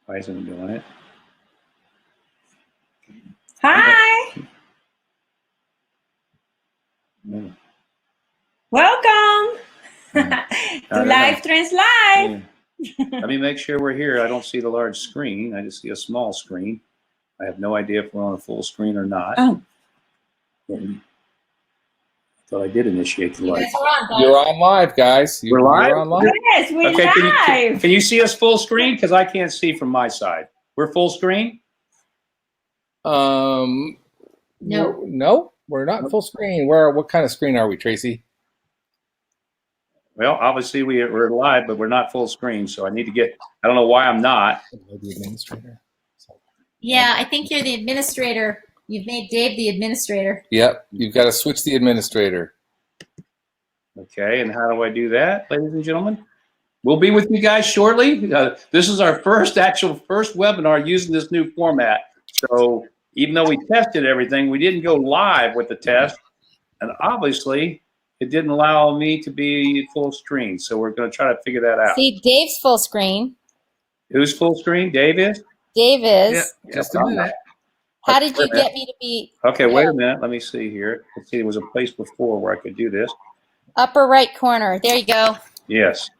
Why isn't it doing it? Hi. Welcome to Live Trends Live. Let me make sure we're here. I don't see the large screen. I just see a small screen. I have no idea if we're on a full screen or not. Oh. I thought I did initiate the live. You're on live, guys. We're live? You're on live? Yes, we're live. Can you see us full screen? Because I can't see from my side. We're full screen? No, we're not full screen. What kind of screen are we, Tracy? Well, obviously we're live, but we're not full screen. So I need to get. I don't know why I'm not. The administrator. Yeah, I think you're the administrator. You've made Dave the administrator. Yep, you've got to switch the administrator. Okay, and how do I do that, ladies and gentlemen? We'll be with you guys shortly. This is our first webinar using this new format. So even though we tested everything, we didn't go live with the test, and obviously it didn't allow me to be full screen. So we're going to try to figure that out. See, Dave's full screen. Who's full screen? Dave is? Dave is. Yeah, just a minute. How did you get me to be? Okay, wait a minute. Let me see here. Let's see, there was a place before where I could do this. Upper right corner. There you go. Yes.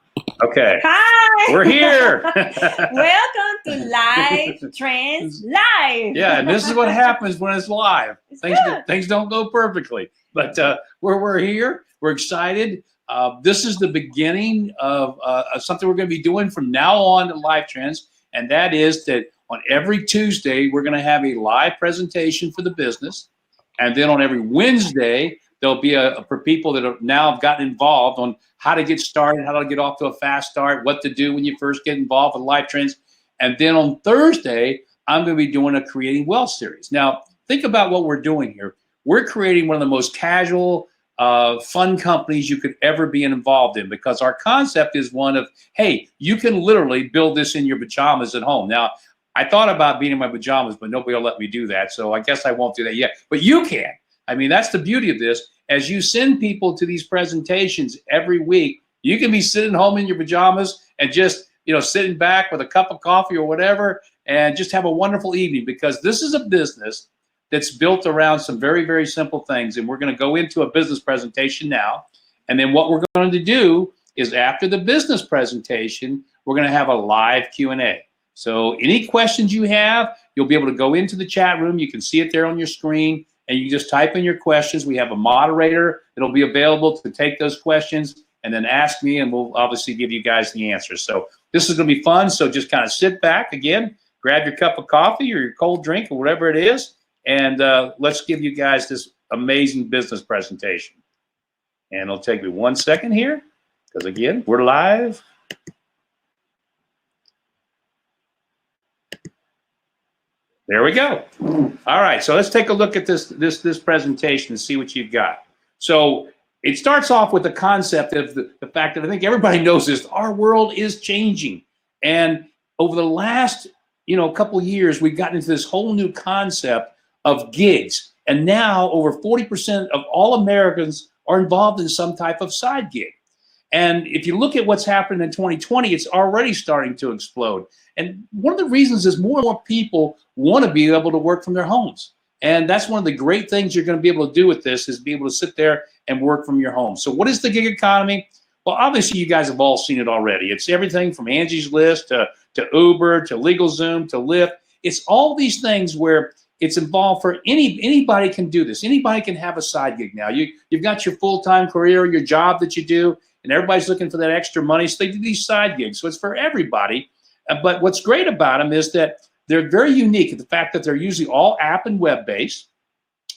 Okay. Hi. We're here. Welcome to Live Trends Live. Yeah, and this is what happens when it's live. Things don't go perfectly, but we're here. We're excited. This is the beginning of something we're going to be doing from now on to Live Trends, and that is that on every Tuesday we're going to have a live presentation for the business, and then on every Wednesday there'll be for people that have now gotten involved on how to get started, how to get off to a fast start, what to do when you first get involved with Live Trends. And then on Thursday, I'm going to be doing a Creating Wealth series. Now, think about what we're doing here. We're creating one of the most casual, fun companies you could ever be involved in, because our concept is one of, hey, you can literally build this in your pajamas at home. Now, I thought about being in my pajamas, but nobody will let me do that. So I guess I won't do that yet. But you can. I mean, that's the beauty of this. As you send people to these presentations every week, you can be sitting home in your pajamas and just, sitting back with a cup of coffee or whatever, and just have a wonderful evening, because this is a business that's built around some very, very simple things. And we're going to go into a business presentation now. And then what we're going to do is, after the business presentation, we're going to have a live Q&A. So any questions you have, you'll be able to go into the chat room. You can see it there on your screen, and you just type in your questions. We have a moderator that'll be available to take those questions and then ask me, and we'll obviously give you guys the answers. So this is going to be fun. So just kind of sit back again, grab your cup of coffee or your cold drink or whatever it is, and let's give you guys this amazing business presentation. And it'll take me 1 second here, because again, we're live. There we go. All right, so let's take a look at this presentation and see what you've got. So it starts off with the concept of the fact that I think everybody knows this. Our world is changing, and over the last couple of years, we've gotten into this whole new concept of gigs, and now over 40% of all Americans are involved in some type of side gig. And if you look at what's happened in 2020, it's already starting to explode. And one of the reasons is more and more people want to be able to work from their homes. And that's one of the great things you're going to be able to do with this, is be able to sit there and work from your home. So what is the gig economy? Well, obviously you guys have all seen it already. It's everything from Angie's List to Uber to LegalZoom to Lyft. It's all these things where it's involved for anybody can do this. Anybody can have a side gig now. You've got your full-time career, your job that you do, and everybody's looking for that extra money, so they do these side gigs. So it's for everybody. But what's great about them is that they're very unique in the fact that they're usually all app and web-based.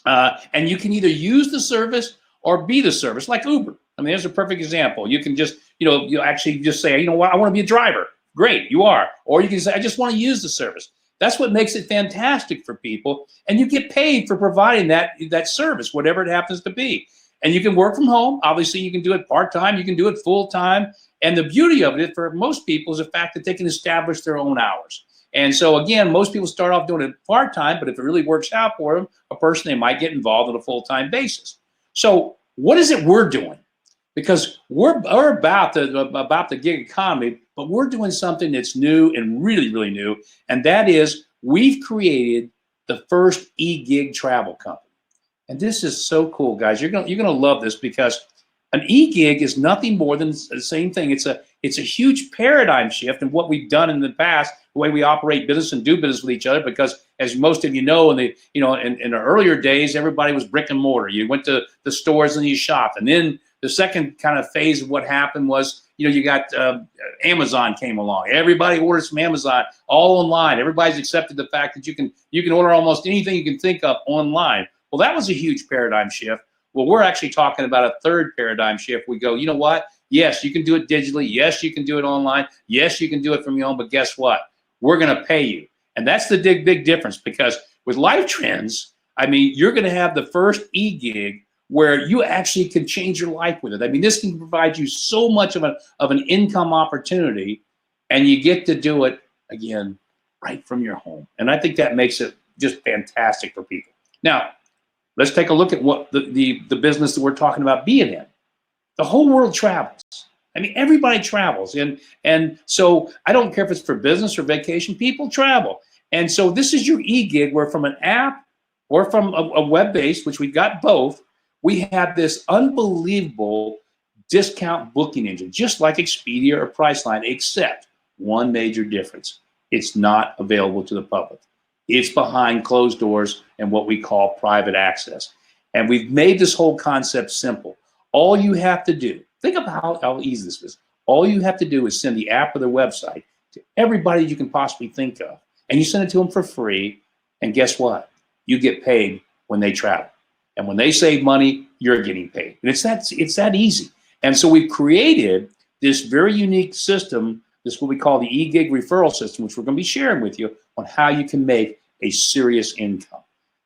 And you can either use the service or be the service, like Uber. I mean, there's a perfect example. You can just, you actually just say, what, I want to be a driver. Great, you are. Or you can say, I just want to use the service. That's what makes it fantastic for people. And you get paid for providing that service, whatever it happens to be. And you can work from home. Obviously, you can do it part-time. You can do it full-time. And the beauty of it for most people is the fact that they can establish their own hours. And so, again, most people start off doing it part-time, but if it really works out for them, a person, they might get involved on a full-time basis. So what is it we're doing? Because we're about the gig economy, But we're doing something that's new and really, really new. And that is we've created the first EGig travel company. And this is so cool, guys. You're gonna love this, because an EGig is nothing more than the same thing. It's a huge paradigm shift in what we've done in the past, the way we operate business and do business with each other. Because as most of you know, in the earlier days, everybody was brick and mortar. You went to the stores and you shopped. And then the second kind of phase of what happened was, you got Amazon came along. Everybody orders from Amazon, all online. Everybody's accepted the fact that you can order almost anything you can think of online. Well, that was a huge paradigm shift. Well, we're actually talking about a third paradigm shift. We go, you know what? Yes, you can do it digitally. Yes, you can do it online. Yes, you can do it from your home. But guess what? We're going to pay you. And that's the big difference, because with Life Trends, I mean, you're going to have the first EGig where you actually can change your life with it. I mean, this can provide you so much of an income opportunity, and you get to do it, again, right from your home. And I think that makes it just fantastic for people. Now, let's take a look at what the business that we're talking about being in. The whole world travels. I mean, everybody travels. And so I don't care if it's for business or vacation, people travel. And so this is your EGig, where from an app or from a web-based, which we've got both, we have this unbelievable discount booking engine, just like Expedia or Priceline, except one major difference. It's not available to the public. It's behind closed doors and what we call private access. And we've made this whole concept simple. All you have to do, think of how easy this is. All you have to do is send the app or the website to everybody you can possibly think of. And you send it to them for free. And guess what? You get paid when they travel. And when they save money, you're getting paid. And it's that easy. And so we've created this very unique system, this what we call the EGig referral system, which we're going to be sharing with you on how you can make a serious income.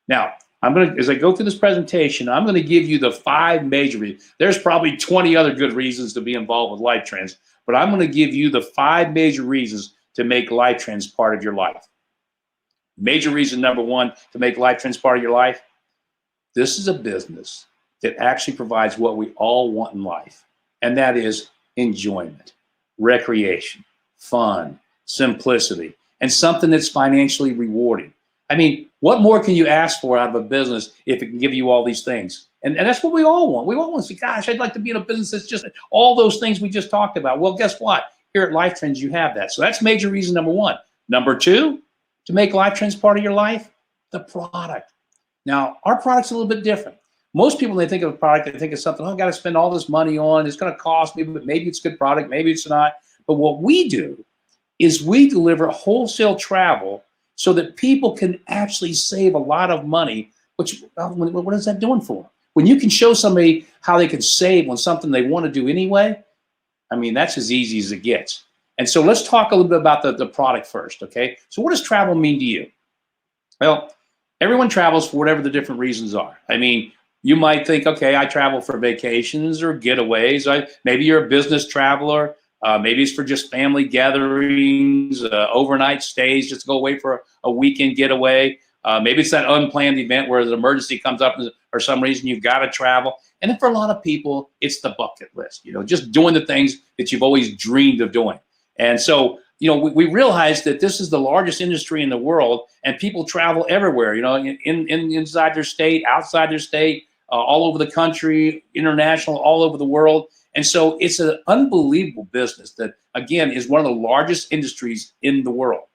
Now, as I go through this presentation, I'm going to give you the 5 major reasons. There's probably 20 other good reasons to be involved with Life Trends, but I'm going to give you the 5 major reasons to make Life Trends part of your life. Major reason number 1 to make Life Trends part of your life: this is a business that actually provides what we all want in life, and that is enjoyment, recreation, fun, simplicity, and something that's financially rewarding. I mean, what more can you ask for out of a business if it can give you all these things? And that's what we all want. We all want to say, gosh, I'd like to be in a business that's just all those things we just talked about. Well, guess what? Here at Life Trends, you have that. So that's major reason number 1. Number 2, to make Life Trends part of your life, the product. Now, our product's a little bit different. Most people, when they think of a product, they think of something, oh, I've got to spend all this money on, it's going to cost me, but maybe it's a good product, maybe it's not. But what we do is we deliver wholesale travel so that people can actually save a lot of money. Which, what is that doing for them? When you can show somebody how they can save on something they want to do anyway, I mean, that's as easy as it gets. And so let's talk a little bit about the product first, okay? So what does travel mean to you? Well, everyone travels for whatever the different reasons are. I mean, you might think, okay, I travel for vacations or getaways. Maybe you're a business traveler. Maybe it's for just family gatherings, overnight stays, just to go away for a weekend getaway. Maybe it's that unplanned event where an emergency comes up or some reason you've got to travel. And then for a lot of people, it's the bucket list, just doing the things that you've always dreamed of doing. And so, we realize that this is the largest industry in the world, and people travel everywhere, inside their state, outside their state, all over the country, international, all over the world. And so it's an unbelievable business that, again, is one of the largest industries in the world.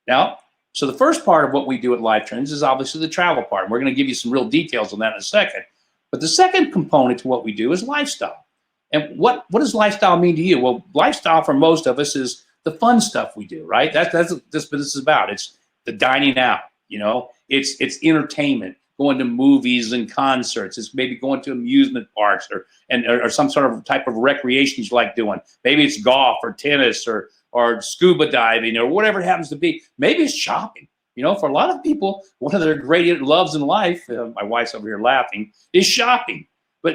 Now, so the first part of what we do at Life Trends is obviously the travel part. And we're going to give you some real details on that in a second. But the second component to what we do is lifestyle. And what does lifestyle mean to you? Well, lifestyle for most of us is the fun stuff we do, right? That's what this business is about. It's the dining out, it's entertainment, going to movies and concerts. It's maybe going to amusement parks or some sort of type of recreation you like doing. Maybe it's golf or tennis or scuba diving or whatever it happens to be. Maybe it's shopping. For a lot of people, one of their great loves in life, my wife's over here laughing, is shopping.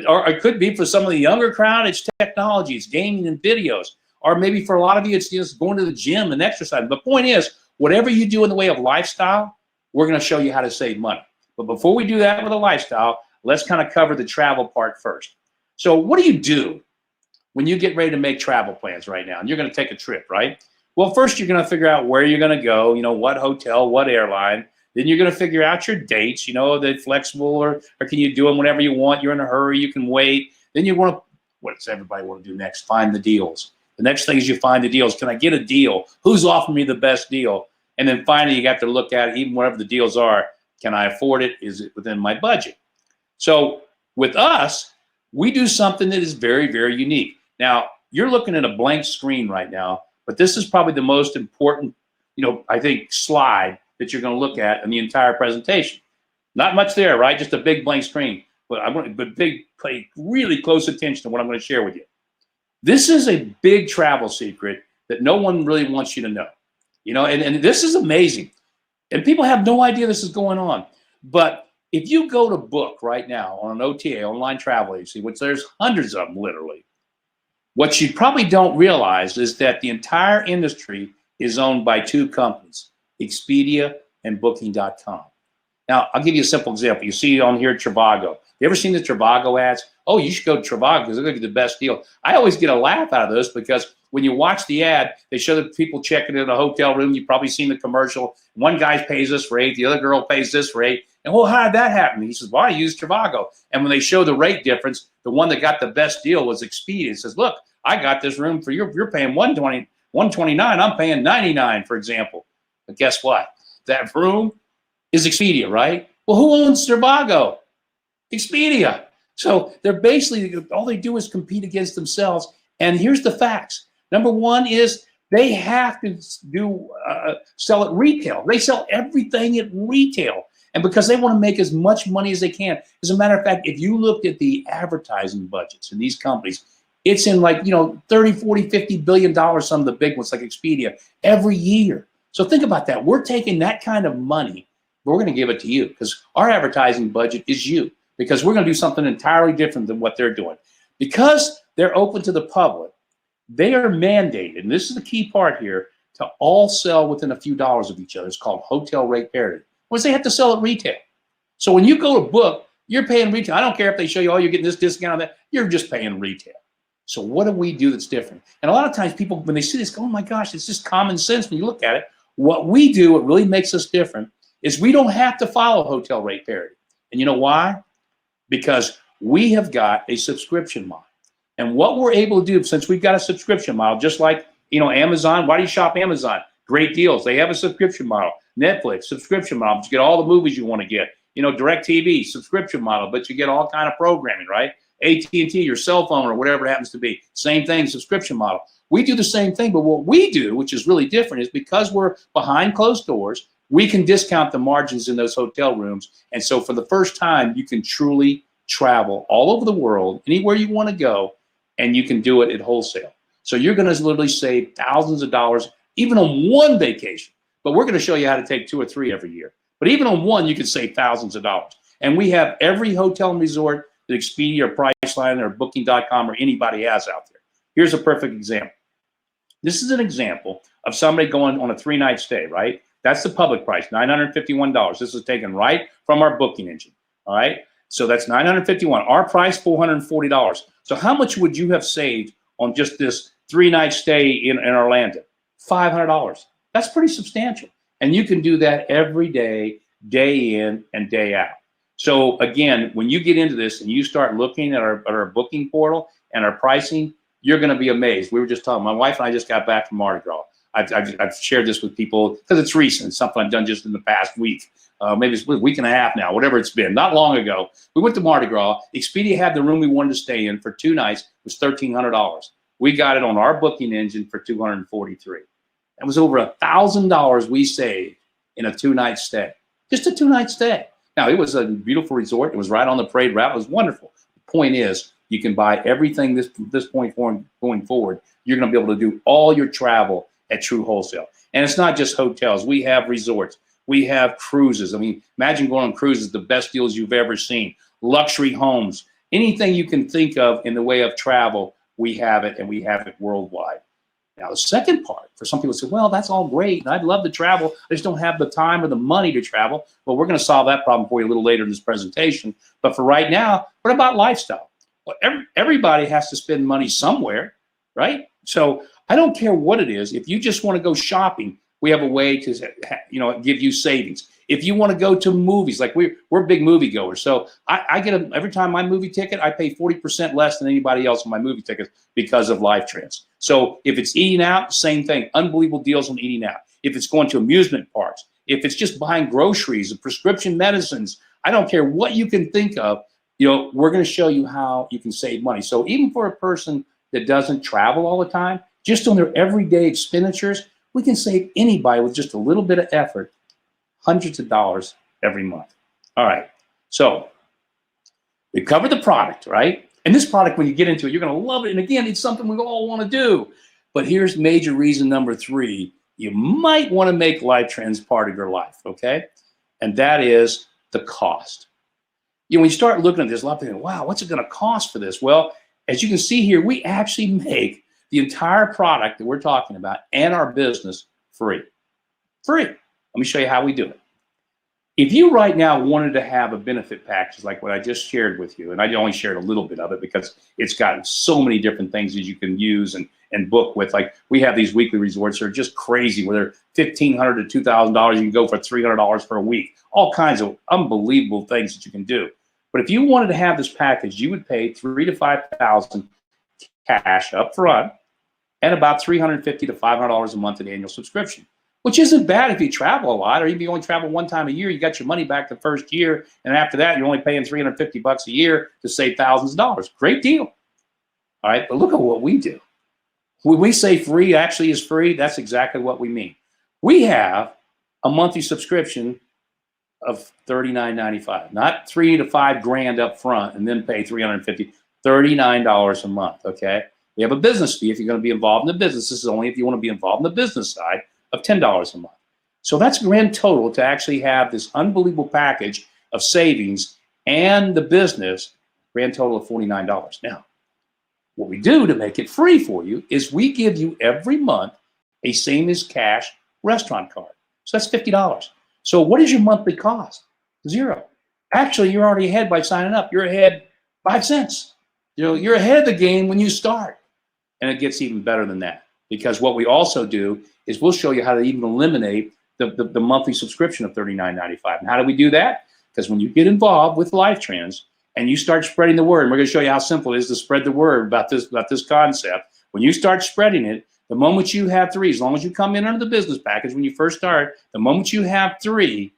Or it could be for some of the younger crowd, it's technology, it's gaming and videos. Or maybe for a lot of you, it's just going to the gym and exercise. The point is, whatever you do in the way of lifestyle, we're going to show you how to save money. But before we do that with a lifestyle, let's kind of cover the travel part first. So what do you do when you get ready to make travel plans right now and you're going to take a trip, right? Well, first you're going to figure out where you're going to go, what hotel, what airline. Then you're going to figure out your dates, they're flexible or can you do them whenever you want? You're in a hurry, you can wait. Then you want to, what does everybody want to do next? Find the deals. The next thing is you find the deals. Can I get a deal? Who's offering me the best deal? And then finally, you got to look at it, even whatever the deals are. Can I afford it? Is it within my budget? So with us, we do something that is very, very unique. Now, you're looking at a blank screen right now, but this is probably the most important, I think, slide that you're going to look at in the entire presentation. Not much there, right? Just a big blank screen. But I want to pay really close attention to what I'm going to share with you. This is a big travel secret that no one really wants you to know. And this is amazing. And people have no idea this is going on. But if you go to book right now on an OTA, online travel agency, which there's hundreds of them literally, what you probably don't realize is that the entire industry is owned by two companies, Expedia and Booking.com. Now, I'll give you a simple example. You see on here Trivago. You ever seen the Trivago ads? Oh, you should go to Trivago because they're going to get the best deal. I always get a laugh out of those because when you watch the ad, they show the people checking in a hotel room. You've probably seen the commercial. One guy pays this rate. The other girl pays this rate. And, well, how did that happen? He says, well, I used Trivago. And when they show the rate difference, the one that got the best deal was Expedia. It says, look, I got this room for you're paying $129. I'm paying $99, for example. But guess what? That room is Expedia, right? Well, who owns Trivago? Expedia. So they're basically, all they do is compete against themselves. And here's the facts. Number one is they have to sell at retail. They sell everything at retail. And because they want to make as much money as they can. As a matter of fact, if you looked at the advertising budgets in these companies, it's in like, 30, 40, $50 billion, some of the big ones like Expedia, every year. So think about that. We're taking that kind of money, but we're going to give it to you because our advertising budget is you. Because we're going to do something entirely different than what they're doing. Because they're open to the public, they are mandated, and this is the key part here, to all sell within a few dollars of each other. It's called hotel rate parity. Whereas they have to sell at retail. So when you go to book, you're paying retail. I don't care if they show you, oh, you're getting this discount on that. You're just paying retail. So what do we do that's different? And a lot of times people, when they see this, go, oh my gosh, it's just common sense when you look at it. What we do, what really makes us different, is we don't have to follow hotel rate parity. And you know why? Because we have got a subscription model. And what we're able to do, since we've got a subscription model, just like, Amazon, why do you shop Amazon? Great deals. They have a subscription model. Netflix, subscription model, but you get all the movies you want to get. DirecTV, subscription model, but you get all kind of programming, right? AT&T, your cell phone or whatever it happens to be. Same thing, subscription model. We do the same thing, but what we do, which is really different, is because we're behind closed doors, we can discount the margins in those hotel rooms. And so for the first time, you can truly travel all over the world, anywhere you want to go, and you can do it at wholesale. So you're going to literally save thousands of dollars, even on one vacation. But we're going to show you how to take 2 or 3 every year. But even on one, you can save thousands of dollars. And we have every hotel and resort that Expedia or Priceline or Booking.com or anybody has out there. Here's a perfect example. This is an example of somebody going on a 3-night stay, right? That's the public price, $951. This is taken right from our booking engine, all right? So that's $951. Our price, $440. So how much would you have saved on just this 3-night stay in Orlando? $500. That's pretty substantial. And you can do that every day, day in and day out. So again, when you get into this and you start looking at our booking portal and our pricing, you're going to be amazed. We were just talking, my wife and I just got back from Mardi Gras. I've shared this with people because it's recent. It's something I've done just in the past week. Maybe it's a week and a half now, whatever it's been, not long ago. We went to Mardi Gras. Expedia had the room we wanted to stay in for 2 nights. It was $1,300. We got it on our booking engine for $243. That was over $1,000 we saved in a 2-night stay. Just a 2-night stay. Now, it was a beautiful resort. It was right on the parade route. It was wonderful. The point is, you can buy everything from this point going forward. You're going to be able to do all your travel at True Wholesale. And it's not just hotels. We have resorts. We have cruises. I mean, imagine going on cruises, the best deals you've ever seen. Luxury homes. Anything you can think of in the way of travel, we have it, and we have it worldwide. Now, the second part, for some people say, well, that's all great, and I'd love to travel. I just don't have the time or the money to travel. Well, we're going to solve that problem for you a little later in this presentation. But for right now, what about lifestyle? Well, everybody has to spend money somewhere, right? So I don't care what it is. If you just want to go shopping, we have a way to, give you savings. If you want to go to movies, like we're big movie goers. So I get every time my movie ticket, I pay 40% less than anybody else on my movie tickets because of Life Trends. So if it's eating out, same thing. Unbelievable deals on eating out. If it's going to amusement parks, if it's just buying groceries and prescription medicines, I don't care what you can think of, we're going to show you how you can save money. So even for a person that doesn't travel all the time, just on their everyday expenditures, we can save anybody with just a little bit of effort hundreds of dollars every month. All right, so we covered the product, right? And this product, when you get into it, you're going to love it. And again, it's something we all want to do. But here's major reason number 3. You might want to make Life Trends part of your life, okay? And that is the cost. When you start looking at this, a lot of people go, wow, what's it going to cost for this? Well, as you can see here, we actually make the entire product that we're talking about and our business free. Free. Let me show you how we do it. If you right now wanted to have a benefit package like what I just shared with you, and I only shared a little bit of it because it's got so many different things that you can use and book with. Like we have these weekly resorts that are just crazy, where they're $1,500 to $2,000. You can go for $300 for a week. All kinds of unbelievable things that you can do. But if you wanted to have this package, you would pay $3,000 to $5,000 cash up front and about $350 to $500 a month in annual subscription, which isn't bad if you travel a lot, or if you only travel one time a year, you got your money back the first year, and after that, you're only paying $350 a year to save thousands of dollars. Great deal. All right, but look at what we do. When we say free actually is free, that's exactly what we mean. We have a monthly subscription of $39.95, not $3 to $5 grand up front and then pay $350, $39 a month, okay? We have a business fee if you're going to be involved in the business. This is only if you want to be involved in the business side, of $10 a month. So that's grand total to actually have this unbelievable package of savings and the business, grand total of $49. Now, what we do to make it free for you is we give you every month a same as cash restaurant card. So that's $50. So what is your monthly cost? 0. Actually, you're already ahead by signing up. You're ahead 5 cents. You're ahead of the game when you start. And it gets even better than that, because what we also do is we'll show you how to even eliminate the monthly subscription of $39.95. And how do we do that? Because when you get involved with Life Trends and you start spreading the word, and we're going to show you how simple it is to spread the word about this concept. When you start spreading it, the moment you have 3, as long as you come in under the business package when you first start, the moment you have 3,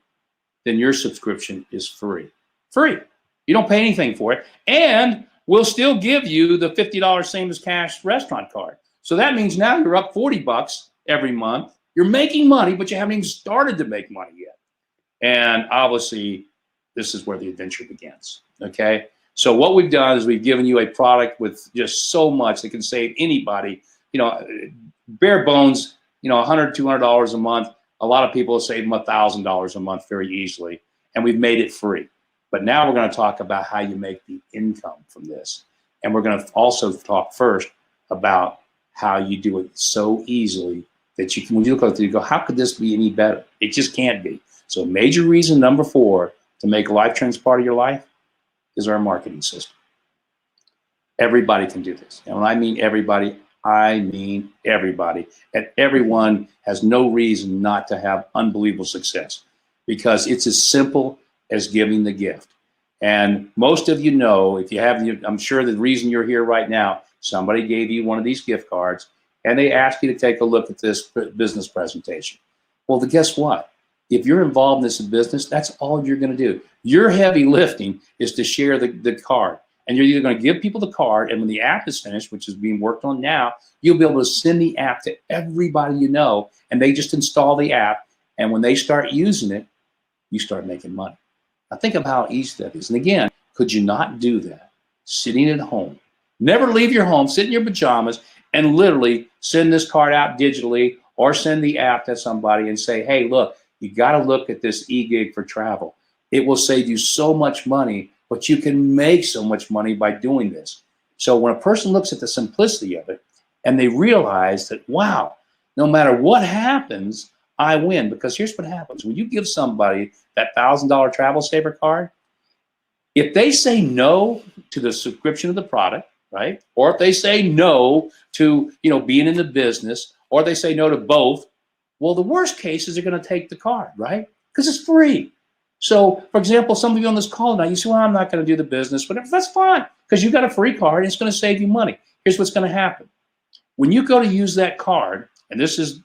then your subscription is free. Free. You don't pay anything for it. And we'll still give you the $50 same as cash restaurant card. So that means now you're up $40 every month. You're making money, but you haven't even started to make money yet. And obviously, this is where the adventure begins, okay? So what we've done is we've given you a product with just so much that can save anybody, bare bones, $100, $200 a month. A lot of people save them $1,000 a month very easily, and we've made it free. But now we're going to talk about how you make the income from this. And we're going to also talk first about how you do it so easily that you can, when you look at it, you go, how could this be any better? It just can't be. So major reason number 4 to make Life Trends part of your life is our marketing system. Everybody can do this. And when I mean everybody, I mean everybody. And everyone has no reason not to have unbelievable success, because it's as simple as giving the gift. And most of you know, if you haven't, I'm sure the reason you're here right now, somebody gave you one of these gift cards and they asked you to take a look at this business presentation. Well, guess what? If you're involved in this business, that's all you're going to do. Your heavy lifting is to share the card. And you're either going to give people the card, and when the app is finished, which is being worked on now, you'll be able to send the app to everybody you know, and they just install the app. And when they start using it, you start making money. Now think of how easy that is. And again, could you not do that sitting at home? Never leave your home, sit in your pajamas, and literally send this card out digitally, or send the app to somebody and say, hey, look, you got to look at this EGig for travel. It will save you so much money, but you can make so much money by doing this. So when a person looks at the simplicity of it and they realize that, wow, no matter what happens, I win. Because here's what happens. When you give somebody that $1,000 travel saver card, If they say no to the subscription of the product, right? Or if they say no to, being in the business, or they say no to both, well, the worst case is they're going to take the card, right? Because it's free. So, for example, some of you on this call now, you say, well, I'm not going to do the business, but that's fine because you got a free card and it's going to save you money. Here's what's going to happen. When you go to use that card, and this is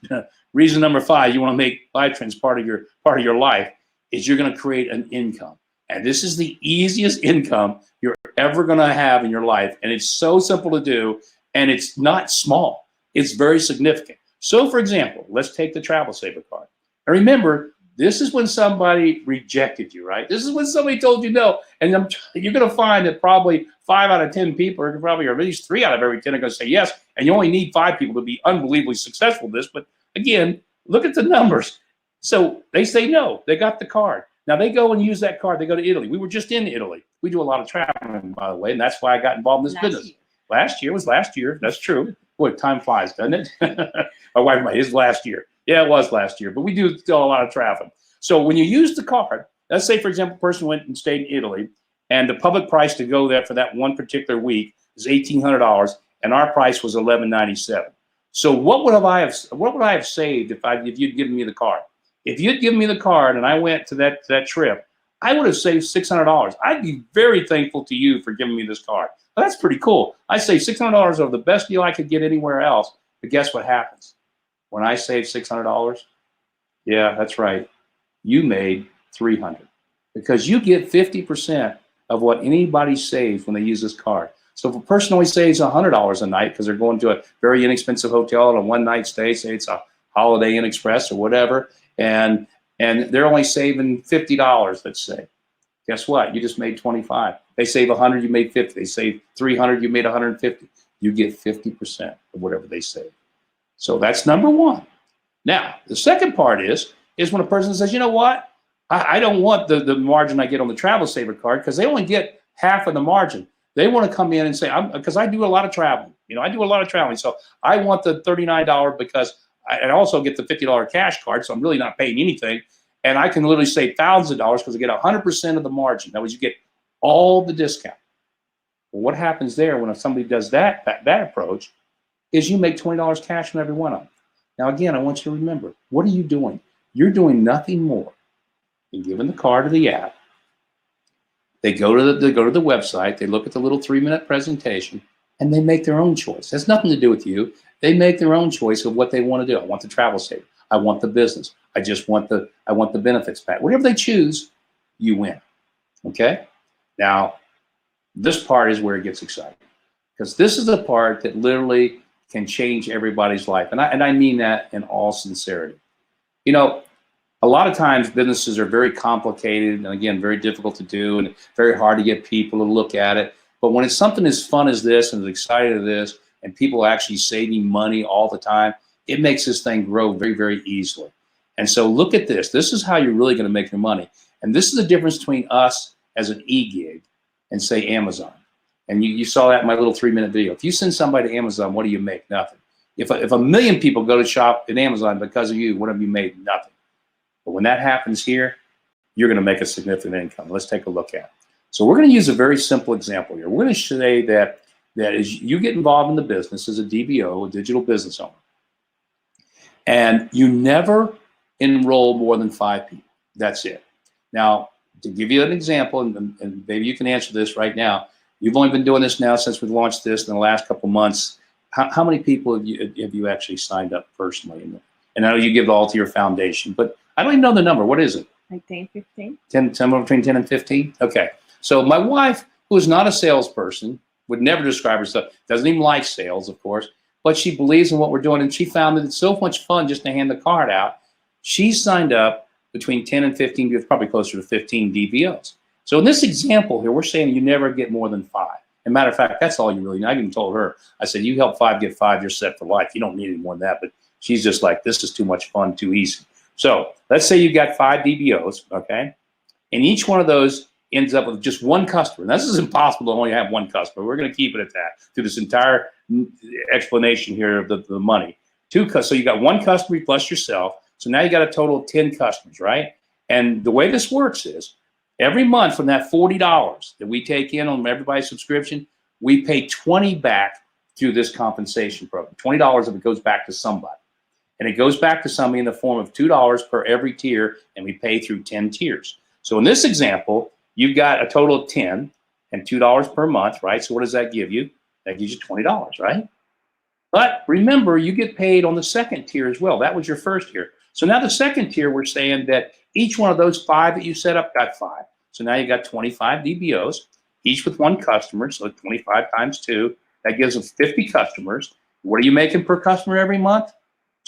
reason number 5, you want to make Life Trends part of your life, is you're going to create an income. And this is the easiest income you're ever going to have in your life. And it's so simple to do, and it's not small. It's very significant. So, for example, let's take the Travel Saver card. And remember, this is when somebody rejected you, right? This is when somebody told you no. And you're going to find that probably 5 out of 10 people, or probably or at least 3 out of every 10 are going to say yes. And you only need 5 people to be unbelievably successful at this. But again, look at the numbers. So they say no. They got the card. Now they go and use that card. They go to Italy. We were just in Italy. We do a lot of traveling, by the way, and that's why I got involved in this business. Last year was last year. That's true. Boy, time flies, doesn't it? My wife, his last year. Yeah, it was last year, but we do still a lot of traveling. So when you use the card, let's say, for example, a person went and stayed in Italy, and the public price to go there for that one particular week is $1,800, and our price was $1,197. So what would I have saved if you'd given me the card? If you'd given me the card and I went to that trip, I would have saved $600. I'd be very thankful to you for giving me this card. Well, that's pretty cool. I saved $600 over the best deal I could get anywhere else. But guess what happens? When I save $600, yeah, that's right. You made $300 because you get 50% of what anybody saves when they use this card. So if a person only saves $100 a night because they're going to a very inexpensive hotel on a one-night stay, say it's a Holiday Inn Express or whatever, and they're only saving $50, let's say. Guess what? You just made 25. They save 100, you made 50. They save 300, you made 150. You get 50% of whatever they save. So that's number 1. Now, the second part is when a person says, you know what? I don't want the margin I get on the Travel Saver card because they only get half of the margin. They want to come in and say, because I do a lot of traveling. I do a lot of traveling. So I want the $39 because I also get the $50 cash card. So I'm really not paying anything. And I can literally save $1,000 because I get 100% of the margin. That was, you get all the discount. Well, what happens there when somebody does that approach is you make $20 cash on every one of them. Now, again, I want you to remember, what are you doing? You're doing nothing more than giving the card to the app. They go to the website, they look at the little 3-minute presentation, and they make their own choice. It has nothing to do with you. They make their own choice of what they want to do. I want the Travel Saver. I want the business. I want the benefits pack. Whatever they choose, you win. Okay? Now, this part is where it gets exciting because this is the part that literally can change everybody's life. And I mean that in all sincerity. A lot of times businesses are very complicated and, again, very difficult to do and very hard to get people to look at it. But when it's something as fun as this and as exciting as this and people are actually saving money all the time, it makes this thing grow very, very easily. And so look at this. This is how you're really going to make your money. And this is the difference between us as an EGig and, say, Amazon. And you saw that in my little 3-minute video. If you send somebody to Amazon, what do you make? Nothing. If a million people go to shop at Amazon because of you, what have you made? Nothing. But when that happens here, you're going to make a significant income. Let's take a look at it. So we're going to use a very simple example here. We're going to say that as you get involved in the business as a DBO, a digital business owner, and you never enroll more than 5 people. That's it. Now, to give you an example, and maybe you can answer this right now, you've only been doing this now since we've launched this in the last couple months. How many people have you actually signed up personally? And I know you give it all to your foundation, but I don't even know the number. What is it? Like 10, 15. 10, somewhere between 10 and 15? Okay. So my wife, who is not a salesperson, would never describe herself, doesn't even like sales, of course, but she believes in what we're doing, and she found that it's so much fun just to hand the card out. She signed up between 10 and 15, probably closer to 15 DBOs. So in this example here, we're saying you never get more than 5. As a matter of fact, that's all you really need. I even told her, I said, you help 5 get 5, you're set for life. You don't need any more than that. But she's just like, this is too much fun, too easy. So let's say you got 5 DBOs, okay? And each one of those ends up with just 1 customer. Now, this is impossible to only have 1 customer. We're going to keep it at that through this entire explanation here of the money. So you got 1 customer plus yourself. So now you got a total of 10 customers, right? And the way this works is every month from that $40 that we take in on everybody's subscription, we pay 20 back through this compensation program. $20 of it goes back to somebody. And it goes back to somebody in the form of $2 per every tier, and we pay through 10 tiers. So in this example, you've got a total of 10 and $2 per month, right? So what does that give you? That gives you $20, right? But remember, you get paid on the second tier as well. That was your first tier. So now the second tier, we're saying that each one of those 5 that you set up got 5. So now you got 25 DBOs, each with 1 customer. So 25 times 2, that gives them 50 customers. What are you making per customer every month?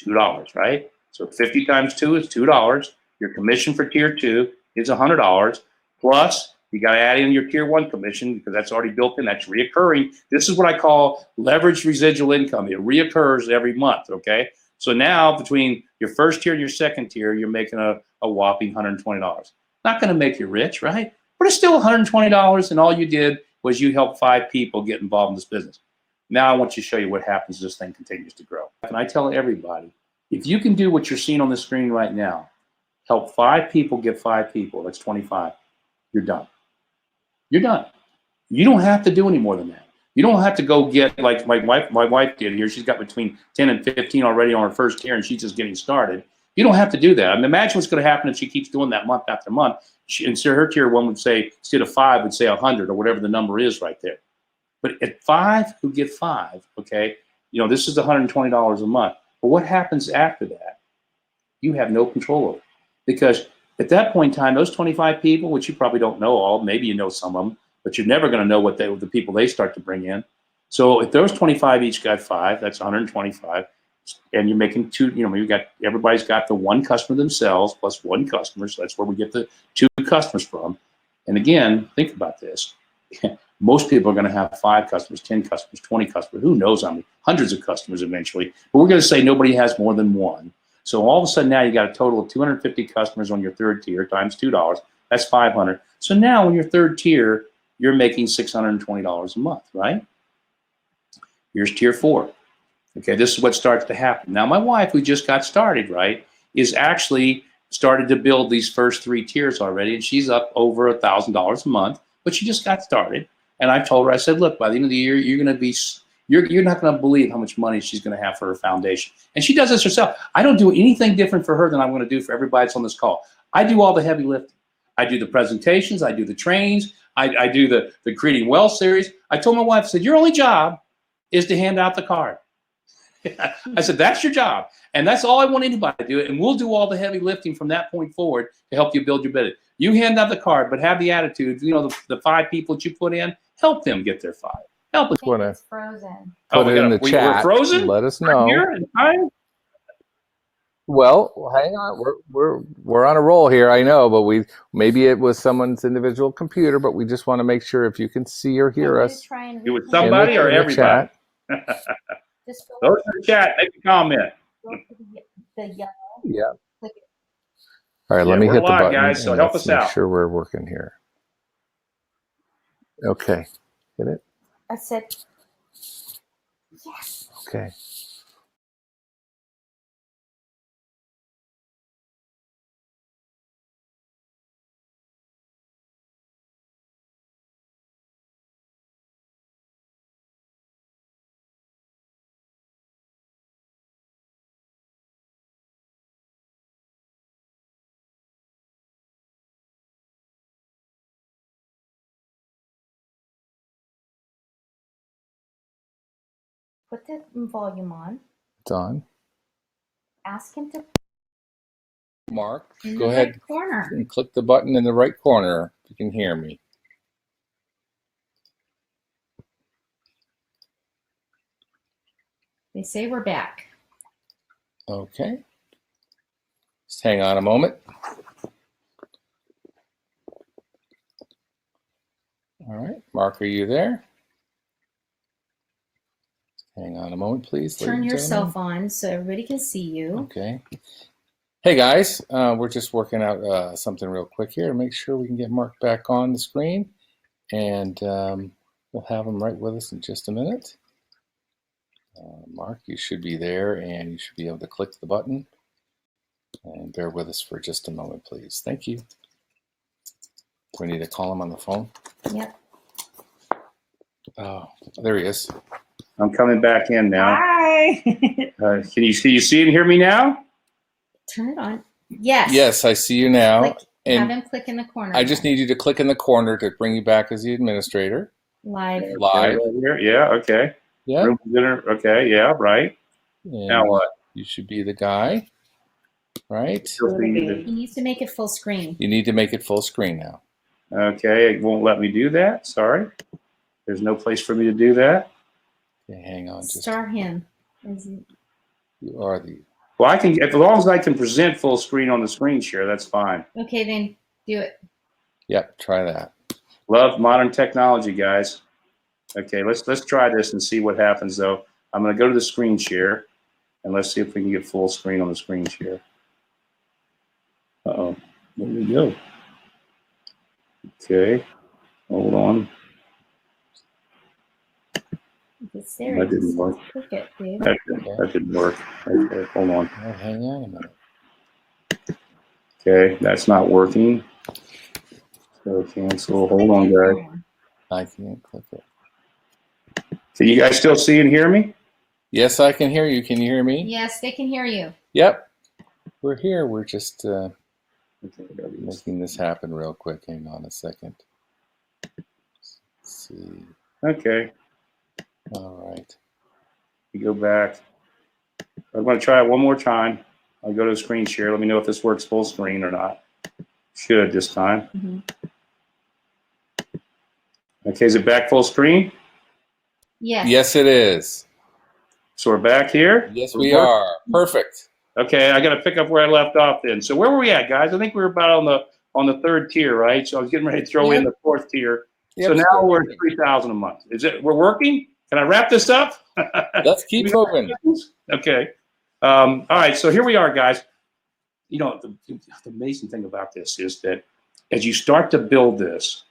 $2, right? So 50 times 2 is $2. Your commission for tier 2 is $100. Plus, you got to add in your tier 1 commission because that's already built in. That's reoccurring. This is what I call leveraged residual income. It reoccurs every month, okay? So now between your first tier and your second tier, you're making a whopping $120. Not going to make you rich, right? But it's still $120, and all you did was you helped 5 people get involved in this business. Now I want to show you what happens as this thing continues to grow. And I tell everybody, if you can do what you're seeing on the screen right now, help 5 people get 5 people, that's 25, you're done. You're done. You don't have to do any more than that. You don't have to go get, like my wife did here. She's got between 10 and 15 already on her first tier, and she's just getting started. You don't have to do that. I mean, imagine what's going to happen if she keeps doing that month after month. And so her tier 1 would say, instead of 5, would say 100 or whatever the number is right there. But at 5 who get 5, okay, this is $120 a month. But what happens after that? You have no control over. Because at that point in time, those 25 people, which you probably don't know all, maybe you know some of them, but you're never going to know what the people they start to bring in. So if those 25 each got 5, that's 125. And you're making 2, everybody's got the 1 customer themselves plus 1 customer. So that's where we get the 2 customers from. And again, think about this. Most people are going to have 5 customers, 10 customers, 20 customers. Who knows how many? Hundreds of customers eventually. But we're going to say nobody has more than 1. So all of a sudden now you got a total of 250 customers on your third tier times $2. That's 500. So now on your third tier, you're making $620 a month, right? Here's tier 4. Okay, this is what starts to happen. Now my wife, who just got started, right, is actually started to build these first 3 tiers already, and she's up over $1,000 a month, but she just got started. And I told her, I said, look, by the end of the year, you're going to be, you're not going to believe how much money she's going to have for her foundation. And she does this herself. I don't do anything different for her than I'm going to do for everybody that's on this call. I do all the heavy lifting. I do the presentations. I do the trainings. I do the Creating Wealth series. I told my wife, I said, your only job is to hand out the card. I said, that's your job. And that's all I want anybody to do. And we'll do all the heavy lifting from that point forward to help you build your business. You hand out the card, but have the attitude, the 5 people that you put in, help them get their 5. Help us. It's frozen. Put it in the chat. We're frozen? Let us know. Here in time? Well, hang on. We're on a roll here. I know, but maybe it was someone's individual computer, but we just want to make sure if you can see or hear us. It was somebody or everybody? Just go to the chat. Make a comment. Go to the yellow. Yeah. Click it. All right, let me hit the button. Guys, so and help let's us make out. sure we're working here. Okay. Hit it? I said, yes. Okay. Put the volume on. It's on. Ask him to Mark, in go the ahead right corner. and click the button in the right corner if you can hear me. They say we're back. Okay. Just hang on a moment. All right, Mark, are you there? Hang on a moment, please. Turn yourself on so everybody can see you. Okay. Hey guys, we're just working out something real quick here to make sure we can get Mark back on the screen, and we'll have him right with us in just a minute. Mark, you should be there, and you should be able to click the button. And bear with us for just a moment, please. Thank you. we need to call him on the phone? Yep. Oh, there he is. I'm coming back in now. Hi. Can you see and hear me now? Turn it on. Yes. Yes, I see you now. Click, have And him click in the corner. I just need you to click in the corner to bring you back as the administrator. Live. Live. Right here. Yeah, okay. Yeah. Room dinner. Okay, yeah, right. And Now what? you should be the guy, right? Still see you. He needs to make it full screen. You need to make it full screen now. Okay, it won't let me do that. Sorry. There's no place for me to do that. Okay, hang on. Just Star him. Is he- you are the. Well, I can, as long as I can present full screen on the screen share, that's fine. Okay, then do it. Yep. Try that. Love modern technology, guys. Okay, let's try this and see what happens, though. I'm going to go to the screen share, and let's see if we can get full screen on the screen share. Uh-oh. Where did we go? Okay. Hold on. If it's there, That didn't just work. click it, Dave. That didn't work. Okay, hold on. Oh, hang on a minute. Okay, that's not working. So cancel. Hold on, guys. I can't click it. Can you guys still see and hear me? Yes, I can hear you. Can you hear me? Yes, they can hear you. Yep. We're here. We're just Okay, I gotta do this. making this happen real quick. Hang on a second. Let's see. Okay, All right. we go back. I'm going to try it one more time. I'll go to the screen share. Let me know if this works full screen or not. Should this time. Mhm. Okay, is it back full screen? Yes. Yes, it is. So we're back here? Yes, we are. Perfect. Okay, I got to pick up where I left off then. So where were we at, guys? I think we were about on the third tier, right? So I was getting ready to throw in the fourth tier. Yep. So now we're at 3,000 a month. We're working? Can I wrap this up? Let's keep moving. Okay. All right. So here we are, guys. You know, the amazing thing about this is that as you start to build this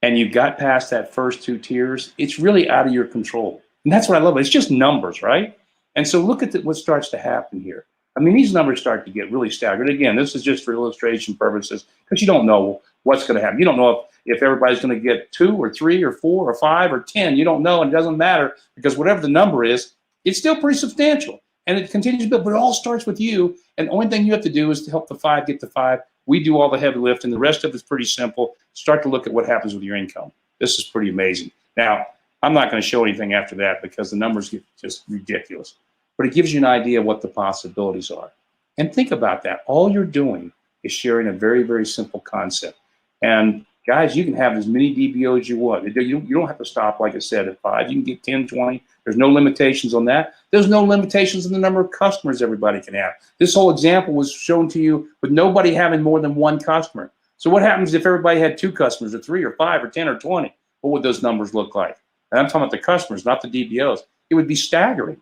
and you got past that first two tiers, it's really out of your control. And that's what I love. It's just numbers, right? And so look at what starts to happen here. I mean, these numbers start to get really staggered. Again, this is just for illustration purposes because you don't know what's going to happen. You don't know if everybody's going to get 2 or 3 or 4 or 5 or 10. You don't know, and it doesn't matter because whatever the number is, it's still pretty substantial. And it continues to build, but it all starts with you. And the only thing you have to do is to help the 5 get to 5. We do all the heavy lift, and the rest of it's pretty simple. Start to look at what happens with your income. This is pretty amazing. Now, I'm not going to show anything after that because the numbers get just ridiculous. But it gives you an idea of what the possibilities are. And think about that. All you're doing is sharing a very, very simple concept. And guys, you can have as many DBOs you want. You don't have to stop, like I said, at 5. You can get 10, 20. There's no limitations on that. There's no limitations in the number of customers everybody can have. This whole example was shown to you with nobody having more than 1 customer. So what happens if everybody had 2 customers or 3 or 5 or 10 or 20? What would those numbers look like? And I'm talking about the customers, not the DBOs. It would be staggering.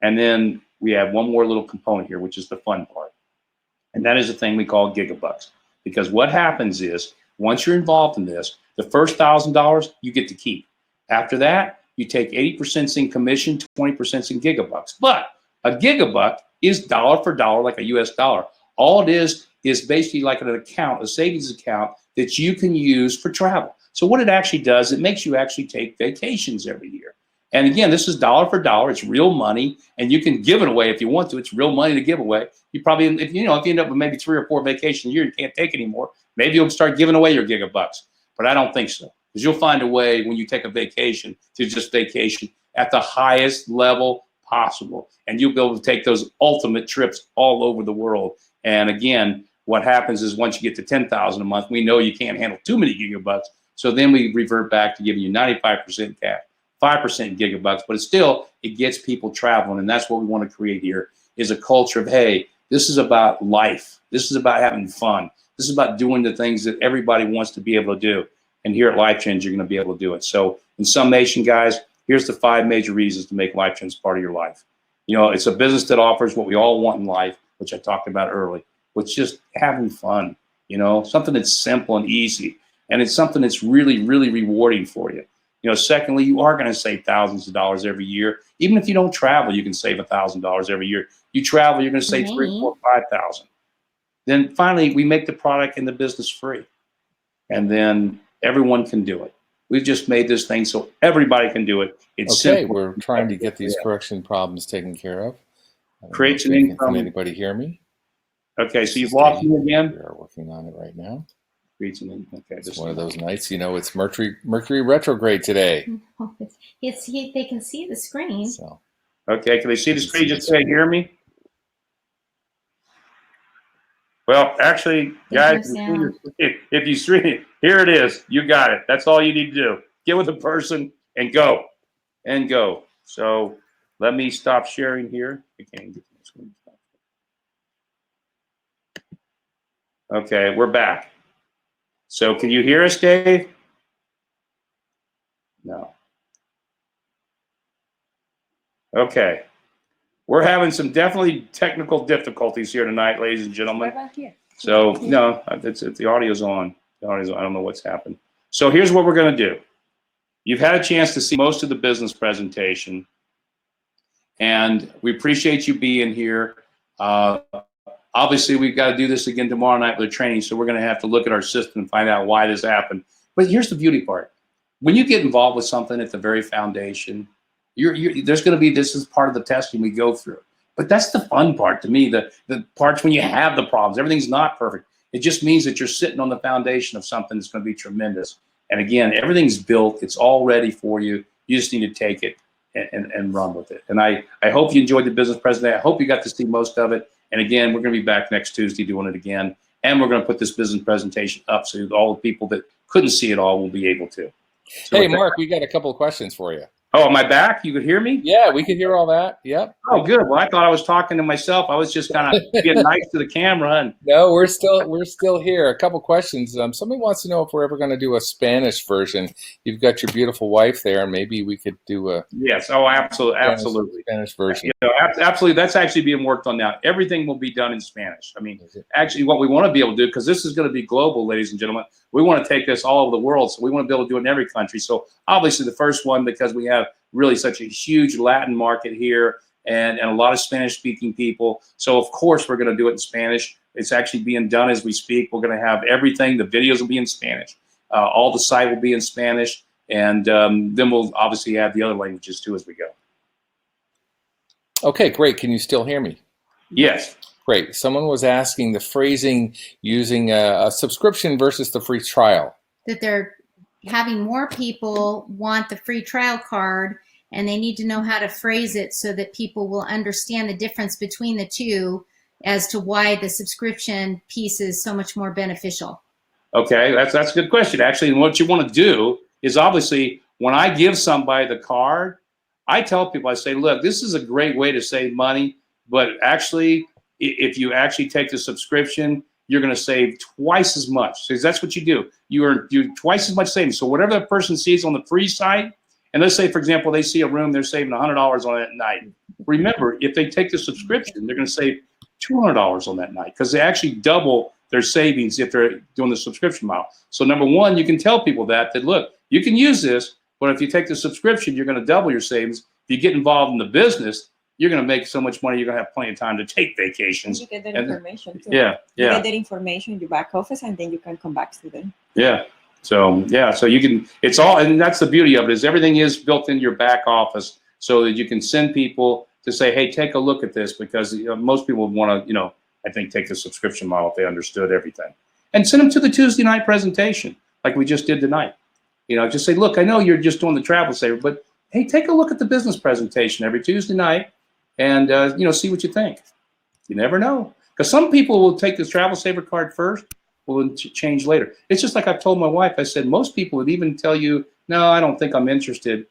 And then we have one more little component here, which is the fun part. And that is the thing we call Giga Bucks. Because what happens is, once you're involved in this, the first $1,000 you get to keep. After that, you take 80% in commission, 20% in Giga Bucks. But a Giga Buck is dollar for dollar, like a US dollar. All it is basically like an account, a savings account that you can use for travel. So what it actually does, it makes you actually take vacations every year. And again, this is dollar for dollar. It's real money, and you can give it away if you want to. It's real money to give away. You probably, if you end up with maybe 3 or 4 vacations a year, you can't take anymore. Maybe you'll start giving away your Giga Bucks, but I don't think so. Because you'll find a way when you take a vacation to just vacation at the highest level possible, and you'll be able to take those ultimate trips all over the world. And again, what happens is once you get to 10,000 a month, we know you can't handle too many Giga Bucks. So then we revert back to giving you 95% cash. 5% Giga Bucks, but it gets people traveling, and that's what we want to create here, is a culture of, hey, this is about life. This is about having fun. This is about doing the things that everybody wants to be able to do. And here at Life Trends, you're going to be able to do it. So in summation, guys, here's the 5 major reasons to make Life Trends part of your life. You know, it's a business that offers what we all want in life, which I talked about early, which is just having fun, you know, something that's simple and easy. And it's something that's really, really rewarding for you. You know, secondly, you are going to save thousands of dollars every year. Even if you don't travel, you can save $1,000 every year. You travel, you're going to save 3, 4, 5,000. Then finally, we make the product and the business free. and then everyone can do it. We've just made this thing so everybody can do it. It's Okay, simple. we're trying to get these correction problems taken care of. Creates an income. Can anybody hear me? Okay, so you've lost me again? We are working on it right now. Creates an income. Okay, it's one of those nights, you know, it's Mercury retrograde today. They can see the screen. So. Okay, can they see the screen? Just say, hear me? Well, actually, guys, if you stream, here it is. You got it. That's all you need to do. Get with the person and go. And go. So let me stop sharing here. I can't get the screen. Okay, we're back. So can you hear us, Dave? No. Okay. We're having some definitely technical difficulties here tonight, ladies and gentlemen. What about here? So no, the audio's on. The audio's on. I don't know what's happened. So here's what we're going to do. You've had a chance to see most of the business presentation, and we appreciate you being here. Obviously, we've got to do this again tomorrow night with the training, so we're going to have to look at our system and find out why this happened. But here's the beauty part. When you get involved with something at the very foundation, there's going to be, this is part of the testing we go through. But that's the fun part to me, the parts when you have the problems. Everything's not perfect. It just means that you're sitting on the foundation of something that's going to be tremendous. And again, everything's built. It's all ready for you. You just need to take it and run with it. And I hope you enjoyed the business presentation. I hope you got to see most of it. And again, we're going to be back next Tuesday doing it again. And we're going to put this business presentation up so all the people that couldn't see it all will be able to. So hey, Mark, we got a couple of questions for you. Oh, am I back? You could hear me? Yeah, we could hear all that. Yep. Oh, good. Well, I thought I was talking to myself. I was just kind of being nice to the camera. And no, we're still here. A couple questions. Somebody wants to know if we're ever going to do a Spanish version. You've got your beautiful wife there, and maybe we could do a yes. Oh, absolutely. Spanish version. You know, absolutely. That's actually being worked on now. Everything will be done in Spanish. I mean, actually, what we want to be able to do, because this is going to be global, ladies and gentlemen. We want to take this all over the world, so we want to be able to do it in every country. So obviously, the first one, because we have really such a huge Latin market here and a lot of Spanish-speaking people. So, of course, we're going to do it in Spanish. It's actually being done as we speak. We're going to have everything. The videos will be in Spanish. All the site will be in Spanish. And then we'll obviously add the other languages, too, as we go. Okay, great. Can you still hear me? Yes. Great. Someone was asking the phrasing using a subscription versus the free trial. That they're having more people want the free trial card, and they need to know how to phrase it so that people will understand the difference between the two as to why the subscription piece is so much more beneficial. Okay, that's a good question, actually. And what you want to do is obviously when I give somebody the card, I tell people, I say, look, this is a great way to save money, but actually, if you actually take the subscription, you're going to save twice as much. So that's what you do. You earn twice as much savings. So whatever the person sees on the free site, and let's say, for example, they see a room, they're saving $100 on it at night. Remember, if they take the subscription, they're going to save $200 on that night because they actually double their savings if they're doing the subscription model. So number one, you can tell people that look, you can use this, but if you take the subscription, you're going to double your savings. If you get involved in the business, you're going to make so much money, you're going to have plenty of time to take vacations. You get that information too. Yeah. You get that information in your back office, and then you can come back to them. Yeah. So, yeah, so you can, it's all, and that's the beauty of it, is everything is built in your back office so that you can send people to say, hey, take a look at this, because most people would want to, I think, take the subscription model if they understood everything. And send them to the Tuesday night presentation like we just did tonight. Just say, look, I know you're just doing the travel saver, but hey, take a look at the business presentation every Tuesday night. And, see what you think. You never know. Because some people will take this travel saver card first, will change later. It's just like I've told my wife, I said, most people would even tell you, no, I don't think I'm interested.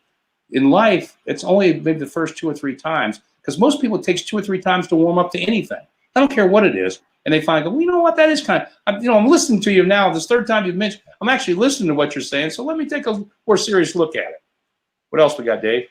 In life, it's only maybe the first 2 or 3 times. Because most people, it takes 2 or 3 times to warm up to anything. I don't care what it is. And they find, well, you know what, that is kind of, I'm listening to you now. This 3rd time you've mentioned, I'm actually listening to what you're saying. So let me take a more serious look at it. What else we got, Dave?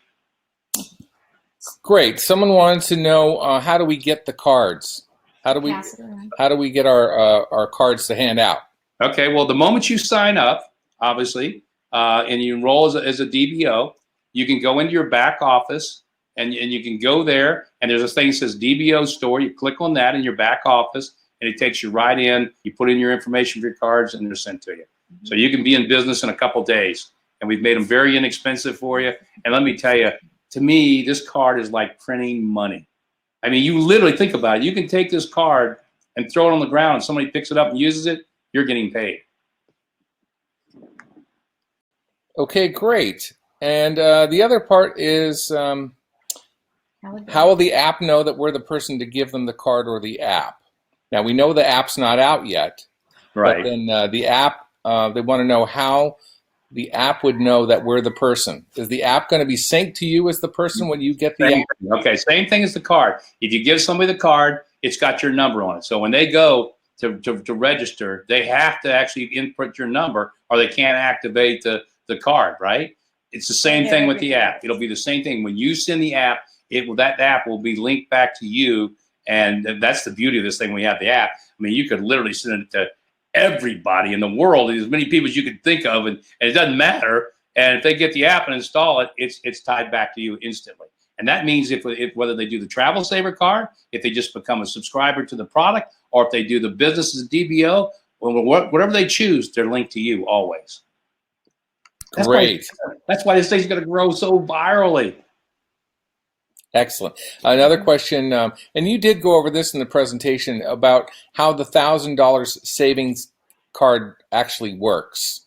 Great. Someone wanted to know how do we get the cards? How do we get our cards to hand out? Okay. Well, the moment you sign up, obviously, and you enroll as a DBO, you can go into your back office and you can go there, and there's a thing that says DBO store. You click on that in your back office, and it takes you right in. You put in your information for your cards, and they're sent to you. So you can be in business in a couple days. And we've made them very inexpensive for you. And let me tell you, to me, this card is like printing money. I mean, you literally think about it. You can take this card and throw it on the ground and somebody picks it up and uses it, you're getting paid. Okay, great. And the other part is how will the app know that we're the person to give them the card or the app? Now, we know the app's not out yet. Right. But then the app, they want to know how the app would know that we're the person. Is the app going to be synced to you as the person when you get the app? Okay, same thing as the card. If you give somebody the card, it's got your number on it. So when they go to register, they have to actually input your number or they can't activate the card, right? It's the same thing with the app. It'll be the same thing. When you send the app, that app will be linked back to you. And that's the beauty of this thing when you have the app. I mean, you could literally send it to everybody in the world, as many people as you could think of, and it doesn't matter. And if they get the app and install it, it's tied back to you instantly. And that means if whether they do the Travel Saver card, if they just become a subscriber to the product, or if they do the business as a DBO, whatever they choose, they're linked to you always. Great. That's why this thing's going to grow so virally. Excellent. Another question, and you did go over this in the presentation about how the $1,000 savings card actually works.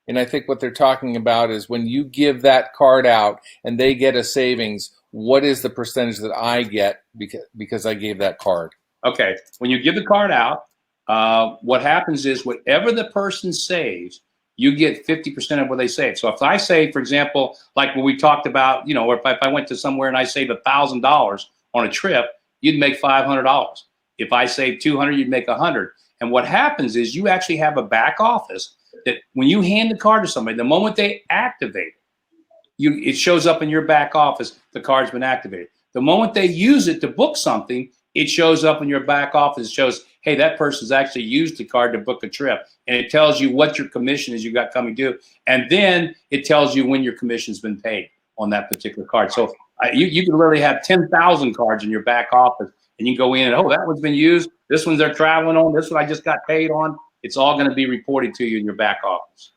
And I think what they're talking about is when you give that card out and they get a savings, what is the percentage that I get because I gave that card? Okay, when you give the card out, what happens is whatever the person saves, you get 50% of what they save. So if I say, for example, like when we talked about, or if I went to somewhere and I saved $1,000 on a trip, you'd make $500. If I saved $200, you'd make $100. And what happens is you actually have a back office that when you hand the card to somebody, the moment they activate it, it shows up in your back office, the card's been activated. The moment they use it to book something, it shows up in your back office. It shows, hey, that person's actually used the card to book a trip. And it tells you what your commission is you got coming due. And then it tells you when your commission's been paid on that particular card. So you can literally have 10,000 cards in your back office. And you can go in and, oh, that one's been used. This one's they're traveling on. This one I just got paid on. It's all going to be reported to you in your back office.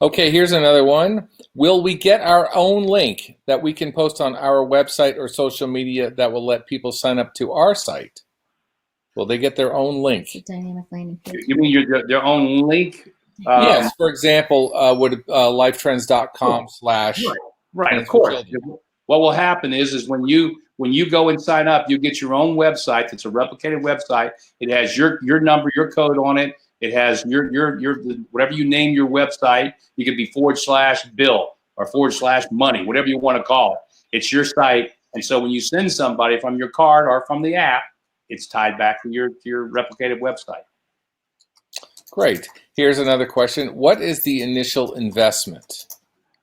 Okay, here's another one. Will we get our own link that we can post on our website or social media that will let people sign up to our site? Will they get their own link? Dynamic landing page. You mean their own link? Yes, for example, would lifetrends.com / Right, of course. What will happen is when you go and sign up, you get your own website. It's a replicated website. It has your number, your code on it. It has your whatever you name your website. You could be /bill or /money, whatever you want to call it. It's your site. And so when you send somebody from your card or from the app, it's tied back to your replicated website. Great. Here's another question. What is the initial investment?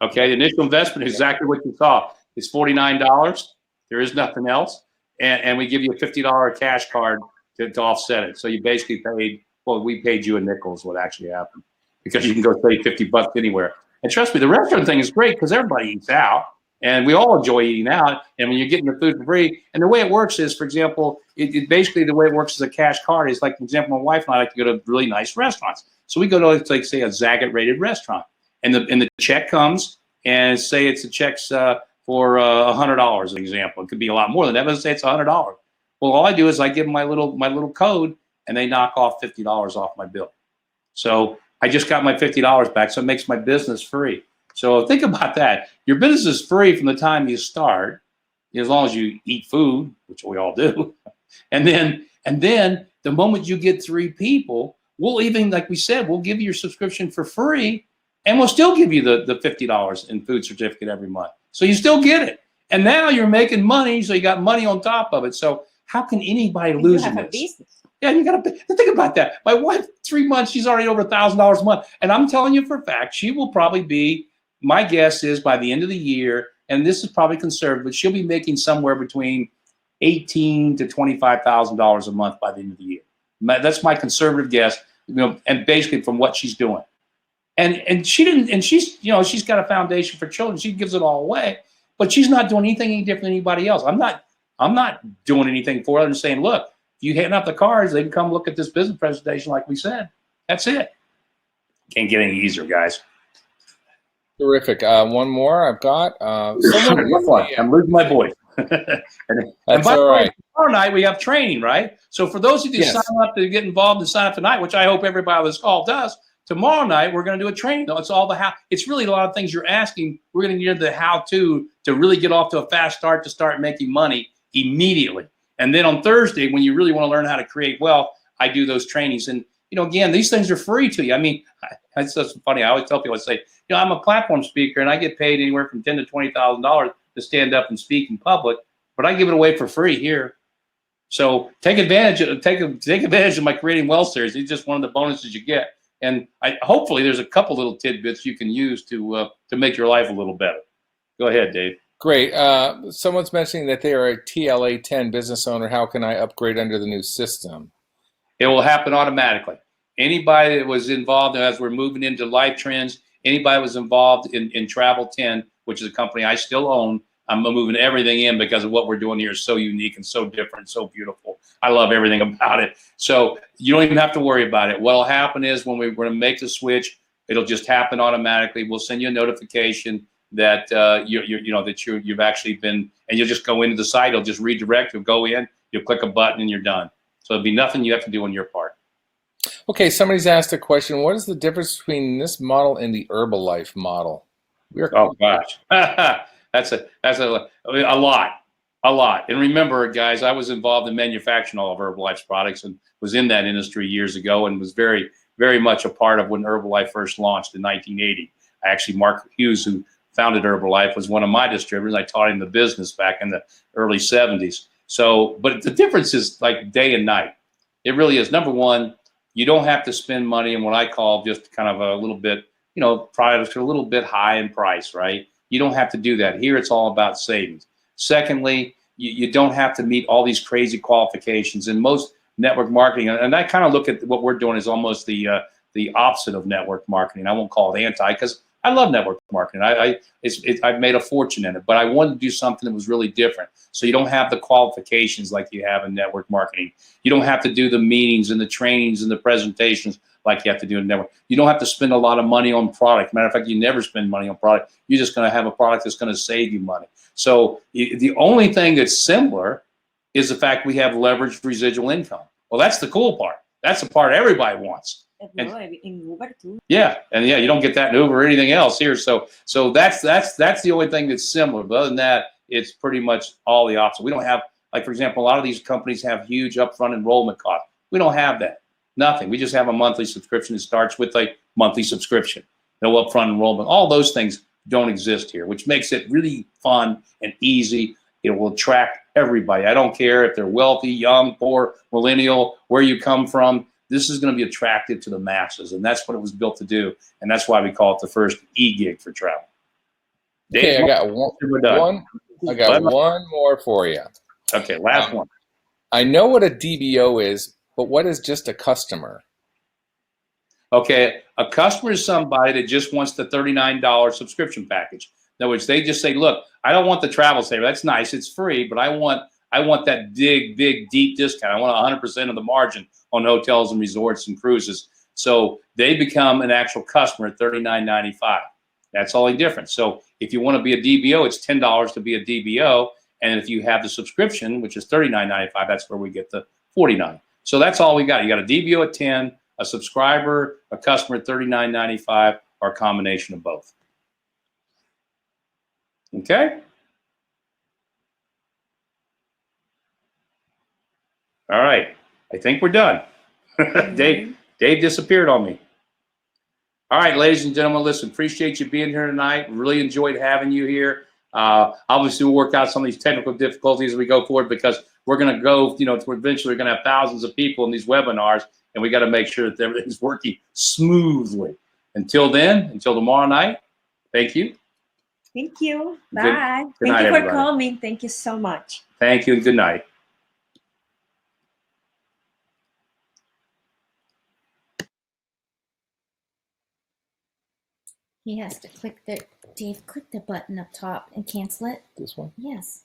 Okay, the initial investment is exactly what you saw. It's $49. There is nothing else. And we give you a $50 cash card to offset it. So you basically we paid you a nickel is what actually happened, because you can go save $50 anywhere. And trust me, the restaurant thing is great because everybody eats out and we all enjoy eating out. And when you're getting the food for free, and the way it works is, for example, it basically the way it works as a cash card is like, for example, my wife and I like to go to really nice restaurants. So we go to, like, say, a Zagat rated restaurant, and the check comes, and say it's a check's for $100, an example. It could be a lot more than that, but let's say it's $100. Well, all I do is I give them my little code, and they knock off $50 off my bill. So I just got my $50 back, so it makes my business free. So think about that. Your business is free from the time you start, as long as you eat food, which we all do. And then the moment you get 3 people, we'll even, like we said, we'll give you your subscription for free, and we'll still give you the $50 in food certificate every month. So you still get it. And now you're making money, so you got money on top of it. So how can anybody lose in this? Business. Yeah, you got to think about that. My wife, 3 months, she's already over $1,000 a month. And I'm telling you for a fact, she will probably be, my guess is by the end of the year, and this is probably conservative, but she'll be making somewhere between $18,000 to $25,000 a month by the end of the year. That's my conservative guess, and basically from what she's doing. And she didn't, and she's got a foundation for children. She gives it all away, but she's not doing anything any different than anybody else. I'm not doing anything for her. I'm just saying, look, if you hand out the cards, they can come look at this business presentation like we said. That's it. Can't get any easier, guys. Terrific. One more I've got. Someone I'm losing my voice. and That's by the all way, right. tomorrow night we have training, right? So for those of you who Yes. sign up to get involved and sign up tonight, which I hope everybody on this call does, tomorrow night we're going to do a training. It's all the how. It's really a lot of things you're asking. We're going to get into the how-to really get off to a fast start to start making money immediately. And then on Thursday, when you really want to learn how to create wealth, I do those trainings. And again, these things are free to you. I mean, it's so funny. I always tell people, I say, I'm a platform speaker and I get paid anywhere from $10,000 to $20,000 to stand up and speak in public, but I give it away for free here. So take advantage of my Creating Wealth series. It's just one of the bonuses you get. And hopefully there's a couple little tidbits you can use to make your life a little better. Go ahead, Dave. Great. Someone's mentioning that they are a TLA 10 business owner. How can I upgrade under the new system? It will happen automatically. Anybody that was involved, as we're moving into life trends, anybody was involved in Travel 10, which is a company I still own, I'm moving everything in because of what we're doing here is so unique and so different, so beautiful. I love everything about it. So you don't even have to worry about it. What'll happen is when we're going to make the switch, it'll just happen automatically. We'll send you a notification that you've actually been, and you'll just go into the site. It'll just redirect. You'll go in, you'll click a button, and you're done. So it'll be nothing you have to do on your part. Okay, somebody's asked a question. What is the difference between this model and the Herbalife model? Oh gosh, that's a lot. And remember, guys, I was involved in manufacturing all of Herbalife's products and was in that industry years ago and was very, very much a part of when Herbalife first launched in 1980. Actually, Mark Hughes, who founded Herbalife, was one of my distributors. I taught him the business back in the early 70s. So, but the difference is like day and night. It really is. Number one, you don't have to spend money in what I call just kind of a little bit, products are a little bit high in price, right? You don't have to do that. Here, it's all about savings. Secondly, you don't have to meet all these crazy qualifications. In most network marketing, and I kind of look at what we're doing as almost the opposite of network marketing. I won't call it anti because I love network marketing. I've made a fortune in it, but I wanted to do something that was really different. So you don't have the qualifications like you have in network marketing. You don't have to do the meetings and the trainings and the presentations like you have to do in network. You don't have to spend a lot of money on product. Matter of fact, you never spend money on product. You're just going to have a product that's going to save you money. So the only thing that's similar is the fact we have leveraged residual income. Well, that's the cool part. That's the part everybody wants. In Uber too. Yeah, and you don't get that in Uber or anything else here. So that's the only thing that's similar. But other than that, it's pretty much all the opposite. We don't have, like for example, a lot of these companies have huge upfront enrollment costs. We don't have that. Nothing. We just have a monthly subscription that starts with a monthly subscription. No upfront enrollment. All those things don't exist here, which makes it really fun and easy. It will attract everybody. I don't care if they're wealthy, young, poor, millennial, where you come from. This is going to be attractive to the masses, and that's what it was built to do, and that's why we call it the first EGig for travel. Okay, I got one more for you. Okay, last one. I know what a DBO is, but what is just a customer? Okay, a customer is somebody that just wants the $39 subscription package. In other words, they just say, look, I don't want the travel saver. That's nice. It's free, but I want that big, deep discount. I want 100% of the margin on hotels and resorts and cruises. So they become an actual customer at $39.95. That's the only difference. So if you want to be a DBO, it's $10 to be a DBO. And if you have the subscription, which is $39.95, that's where we get the $49. So that's all we got. You got a DBO at 10, a subscriber, a customer at $39.95, or a combination of both. Okay? All right. I think we're done. Dave disappeared on me. All right, ladies and gentlemen, listen, appreciate you being here tonight. Really enjoyed having you here. Obviously, we'll work out some of these technical difficulties as we go forward because we're going to go, eventually we're going to have thousands of people in these webinars, and we got to make sure that everything's working smoothly. Until then, until tomorrow night, thank you. Thank you. Bye. Good Thank night, you for everybody. coming. Thank you so much. Thank you and good night. He has to click the, Dave, click the button up top and cancel it. This one? Yes.